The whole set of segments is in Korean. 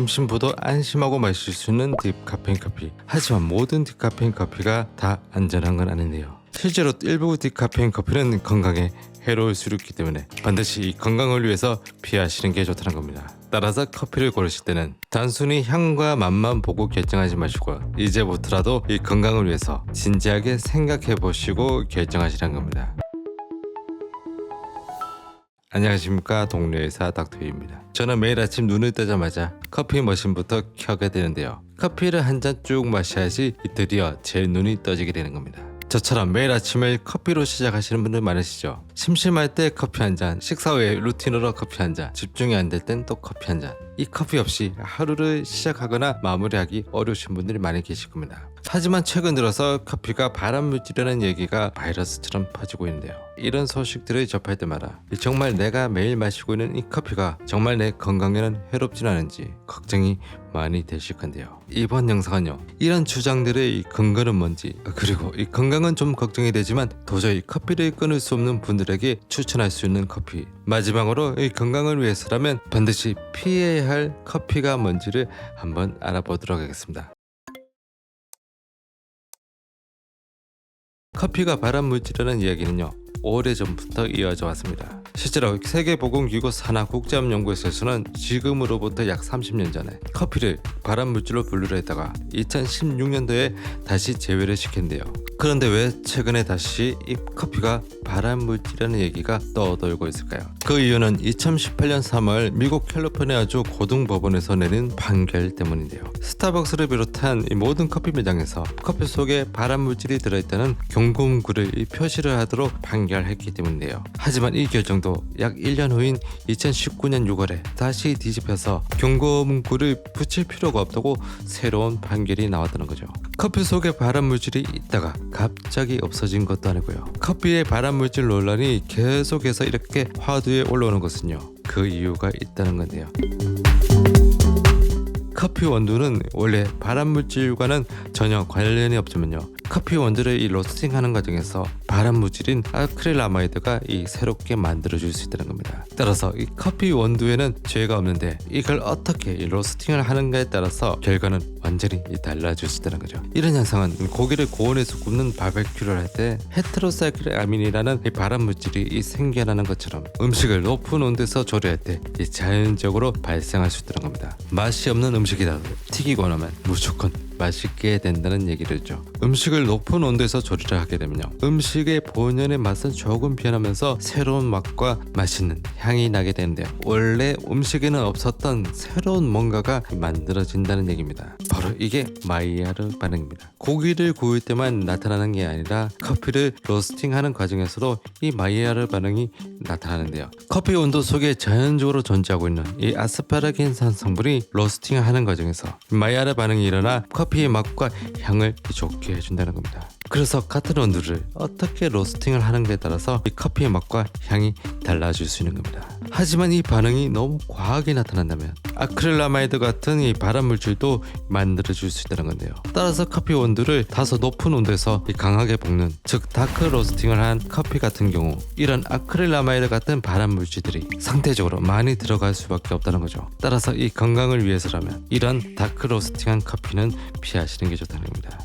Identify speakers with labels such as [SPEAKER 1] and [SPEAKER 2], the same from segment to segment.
[SPEAKER 1] 심심보도 안심하고 마실 수 있는 딥카페인 커피. 하지만 모든 딥카페인 커피가 다 안전한 건 아닌데요. 실제로 일부 딥카페인 커피는 건강에 해로울 수 있기 때문에 반드시 이 건강을 위해서 피하시는 게 좋다는 겁니다. 따라서 커피를 고르실 때는 단순히 향과 맛만 보고 결정하지 마시고 이제부터라도 이 건강을 위해서 진지하게 생각해 보시고 결정하시라는 겁니다. 안녕하십니까, 동료의사 닥터유입니다. 저는 매일 아침 눈을 뜨자마자 커피 머신부터 켜게 되는데요. 커피를 한 잔 쭉 마셔야지 드디어 제 눈이 떠지게 되는 겁니다. 저처럼 매일 아침을 커피로 시작하시는 분들 많으시죠? 심심할 때 커피 한 잔, 식사 후에 루틴으로 커피 한 잔, 집중이 안 될 땐 또 커피 한 잔. 이 커피 없이 하루를 시작하거나 마무리하기 어려우신 분들이 많이 계실 겁니다. 하지만 최근 들어서 커피가 발암물질이라는 얘기가 바이러스처럼 퍼지고 있는데요. 이런 소식들을 접할 때마다 정말 내가 매일 마시고 있는 이 커피가 정말 내 건강에는 해롭진 않은지 걱정이 많이 되실 건데요. 이번 영상은요, 이런 주장들의 이 근거는 뭔지, 그리고 이 건강은 좀 걱정이 되지만 도저히 커피를 끊을 수 없는 분들에게 추천할 수 있는 커피, 마지막으로 이 건강을 위해서라면 반드시 피해야 할 커피가 뭔지를 한번 알아보도록 하겠습니다. 커피가 발암물질이라는 이야기는요, 오래전부터 이어져 왔습니다. 실제로 세계보건기구 산하 국제암연구소에서는 지금으로부터 약 30년 전에 커피를 발암물질로 분류를 했다가 2016년도에 다시 제외를 시켰는데요. 그런데 왜 최근에 다시 이 커피가 발암물질이라는 얘기가 떠돌고 있을까요? 그 이유는 2018년 3월 미국 캘리포니아주 고등법원에서 내린 판결 때문인데요. 스타벅스를 비롯한 이 모든 커피 매장에서 커피 속에 발암물질이 들어있다는 경고문구를 표시를 하도록 판결했기 때문인데요. 하지만 이 결정도 약 1년 후인 2019년 6월에 다시 뒤집혀서 경고문구를 붙일 필요가 없다고 새로운 판결이 나왔다는 거죠. 커피 속에 발암물질이 있다가 갑자기 없어진 것도 아니고요. 커피의 발암물질 논란이 계속해서 이렇게 화두에 올라오는 것은요, 그 이유가 있다는 건데요. 커피 원두는 원래 발암물질과는 전혀 관련이 없지만요, 커피 원두를 이 로스팅하는 과정에서 발암물질인 아크릴아마이드가 이 새롭게 만들어줄 수 있다는 겁니다. 따라서 이 커피 원두에는 죄가 없는데 이걸 어떻게 이 로스팅을 하는가에 따라서 결과는 완전히 달라질 수 있다는 거죠. 이런 현상은 고기를 고온에서 굽는 바베큐를 할 때 헤테로사이클아민이라는 이 발암물질이 이 생겨나는 것처럼 음식을 높은 온도에서 조리할 때 이 자연적으로 발생할 수 있다는 겁니다. 맛이 없는 음식이라도 튀기고 나면 무조건 맛있게 된다는 얘기를죠. 음식을 높은 온도에서 조리를 하게 되면요, 음식의 본연의 맛은 조금 변하면서 새로운 맛과 맛있는 향이 나게 되는데요. 원래 음식에는 없었던 새로운 뭔가가 만들어진다는 얘기입니다. 바로 이게 마이야르 반응입니다. 고기를 구울 때만 나타나는 게 아니라 커피를 로스팅하는 과정에서도 이 마이야르 반응이 나타나는데요. 커피 온도 속에 자연적으로 존재하고 있는 이 아스파라긴산 성분이 로스팅하는 과정에서 마이야르 반응이 일어나 커피의 맛과 향을 좋게 해준다는 겁니다. 그래서 같은 온도를 어떻게 로스팅을 하는가에 따라서 이 커피의 맛과 향이 달라질 수 있는 겁니다. 하지만 이 반응이 너무 과하게 나타난다면 아크릴아마이드 같은 이 발암물질도 만들어질 수 있다는 건데요. 따라서 커피 온도를 다소 높은 온도에서 강하게 볶는, 즉 다크 로스팅을 한 커피 같은 경우 이런 아크릴아마이드 같은 발암물질들이 상대적으로 많이 들어갈 수밖에 없다는 거죠. 따라서 이 건강을 위해서라면 이런 다크 로스팅한 커피는 피하시는 게 좋다는 겁니다.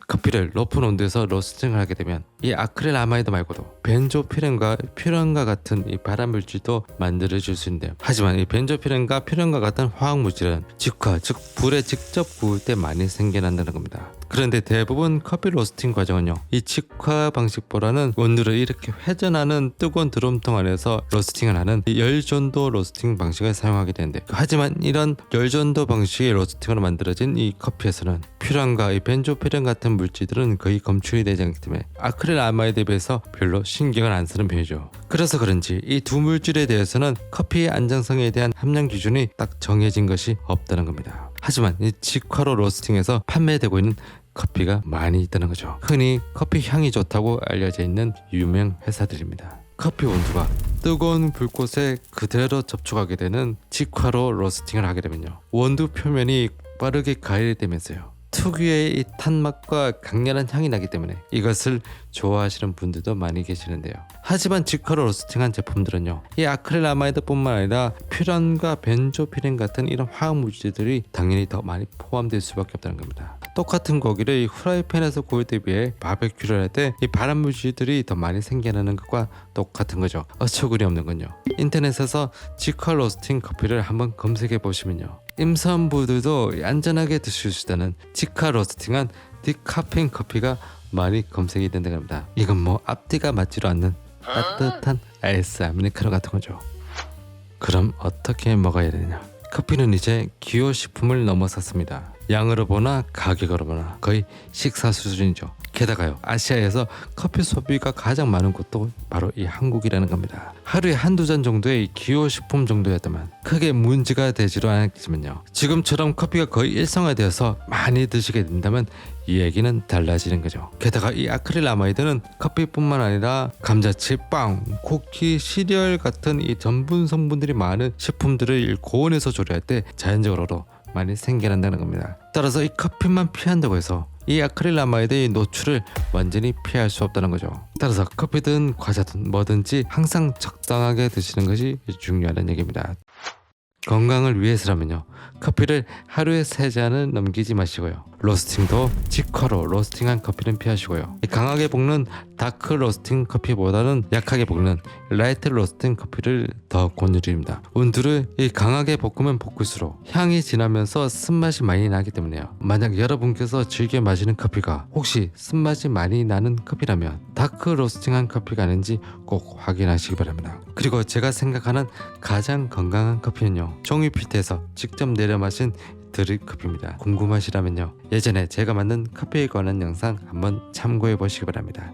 [SPEAKER 1] 커피를 높은 온도에서 로스팅을 하게 되면 이 아크릴아마이드 말고도 벤조피렌과 퓨렌과 같은 이 발암물질도 만들어질 수 있는데요. 하지만 이 벤조피렌과 퓨렌과 같은 화학물질은 직화, 즉 불에 직접 구울 때 많이 생겨난다는 겁니다. 그런데 대부분 커피 로스팅 과정은요, 이 직화 방식보다는 원두를 이렇게 회전하는 뜨거운 드럼통 안에서 로스팅을 하는 이 열전도 로스팅 방식을 사용하게 되는데, 하지만 이런 열전도 방식의 로스팅으로 만들어진 이 커피에서는 퓨렌과 이 벤조피렌 같은 물질들은 거의 검출이 되지 않기 때문에 아크릴아마이드에 비해서 별로 신경을 안 쓰는 편이죠. 그래서 그런지 이 두 물질에 대해서는 커피의 안정성에 대한 함량 기준이 딱 정해진 것이 없다는 겁니다. 하지만 이 직화로 로스팅해서 판매되고 있는 커피가 많이 있다는 거죠. 흔히 커피 향이 좋다고 알려져 있는 유명 회사들입니다. 커피 온도가 뜨거운 불꽃에 그대로 접촉하게 되는 직화로 로스팅을 하게 되면요, 원두 표면이 빠르게 가열되면서요, 특유의 이 탄맛과 강렬한 향이 나기 때문에 이것을 좋아하시는 분들도 많이 계시는데요. 하지만 직화로 로스팅한 제품들은요, 이 아크릴아마이드뿐만 아니라 퓨란과 벤조피렌 같은 이런 화학 물질들이 당연히 더 많이 포함될 수밖에 없다는 겁니다. 똑같은 고기를 이 후라이팬에서 구울 때 비해 바베큐를 할 때 이 발암 물질들이 더 많이 생겨나는 것과 똑같은 거죠. 어처구니 없는군요. 인터넷에서 직화 로스팅 커피를 한번 검색해 보시면요, 임산부들도 안전하게 드실 수 있다는 직화 로스팅한 디카페인 커피가 많이 검색이 된다고 합니다. 이건 뭐 앞뒤가 맞지도 않는 따뜻한 아이스 아메리카노 같은 거죠. 그럼 어떻게 먹어야 되냐? 커피는 이제 기호식품을 넘어섰습니다. 양으로 보나 가격으로 보나 거의 식사 수준이죠. 게다가요, 아시아에서 커피 소비가 가장 많은 곳도 바로 이 한국이라는 겁니다. 하루에 한두 잔 정도의 기호식품 정도였다면 크게 문제가 되지도 않았지만요, 지금처럼 커피가 거의 일상화되어서 많이 드시게 된다면 이 얘기는 달라지는 거죠. 게다가 이 아크릴아마이드는 커피뿐만 아니라 감자칩, 빵, 쿠키, 시리얼 같은 이 전분 성분들이 많은 식품들을 고온에서 조리할 때 자연적으로 많이 생겨난다는 겁니다. 따라서 이 커피만 피한다고 해서 이 아크릴아마이드의 노출을 완전히 피할 수 없다는 거죠. 따라서 커피든 과자든 뭐든지 항상 적당하게 드시는 것이 중요하다는 얘기입니다. 건강을 위해서라면요, 커피를 하루에 3잔은 넘기지 마시고요, 로스팅도 직화로 로스팅한 커피는 피하시고요, 강하게 볶는 다크 로스팅 커피보다는 약하게 볶는 라이트 로스팅 커피를 더 권유드립니다. 온도를 강하게 볶으면 볶을수록 향이 진하면서 쓴맛이 많이 나기 때문에요. 만약 여러분께서 즐겨 마시는 커피가 혹시 쓴맛이 많이 나는 커피라면 다크 로스팅한 커피가 아닌지 꼭 확인하시기 바랍니다. 그리고 제가 생각하는 가장 건강한 커피는요, 종이 필터에서 직접 내려 마신 드립 커피입니다. 궁금하시다면요, 예전에 제가 만든 커피에 관한 영상 한번 참고해 보시기 바랍니다.